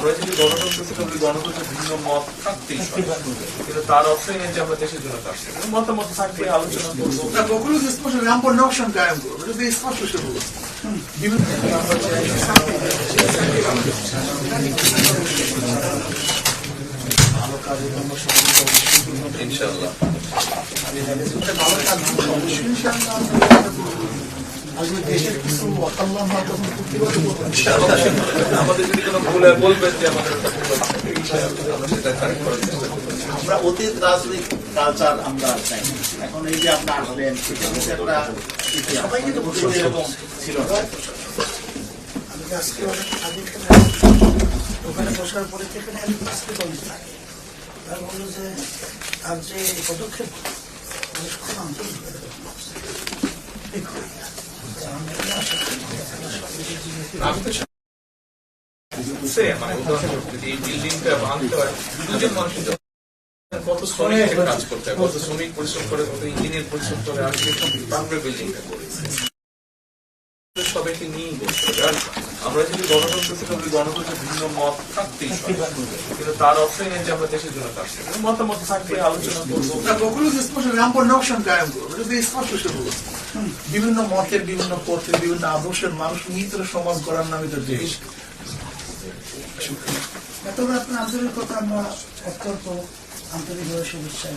আমরা যদি গণতন্ত্র থেকে বলি, গণতন্ত্রের ভিন্ন মত থাকতেই পারে, কিন্তু তার অর্থ নেই যে আমরা দেশের জন্য কাজ করবো। মতামত থাকবে, আলোচনা করবো। বগুলো স্পষ্ট রামপুর নকশন কায়েম করবো, এটা তো স্পষ্ট শুরু বিভিন্ন ভালো কাজের জন্য ইনশাআল্লাহ ভালো কাজ আজকে দেশের কিছু অকল্যাণ হয় তখন আমাদের যদি কোনো ভুল হয় বলবেন যে আমাদের আমরা সেটা কারেক্ট করার চেষ্টা করবো। আমরা অতীত রাজনৈতিক কালচার আমরা চাই না। এখন এই যে আপনার আসলেন সেটা হচ্ছে একটা সবাই কিন্তু এরকম ছিল না। আমি আজকে অনেক আগে ওখানে বসার পরে সেখানে আজকে বন্ধ থাকে তারা বললো যে তার যে পদক্ষেপ খুব আন্তরিক আমি তো মানে উদাহরণ যদি এই বিল্ডিংটা ভাঙতে হয়, দুজন মানুষ কত শ্রমিক কাজ করতে হয়, কত শ্রমিক পরিশ্রম করে, কত ইঞ্জিনিয়ার পরিশ্রম করে, আর তারপরে বিল্ডিংটা করেছে। সবাইকে নিয়েই বলতে হবে। আর আমরা যদি গণতন্ত্র থেকে বলি, গণতন্ত্রের ভিন্ন মত থাকতেই পারে, কিন্তু তার অর্থ নেই যে আমরা দেশের জন্য কাজ করবো। মতামত থাকবে, আলোচনা করবো। বগুলো স্পষ্ট রামপুর নকশন কায়েম করবো, এটা তো স্পষ্ট শুরু বিভিন্ন মতের, বিভিন্ন পথের, বিভিন্ন আদর্শের মানুষ নিয়ে তো সমাজ গড়ার নামে তো দেশ। তবে আপনার আন্তরিকতা আমরা অত্যন্ত আন্তরিকভাবে শুভেচ্ছা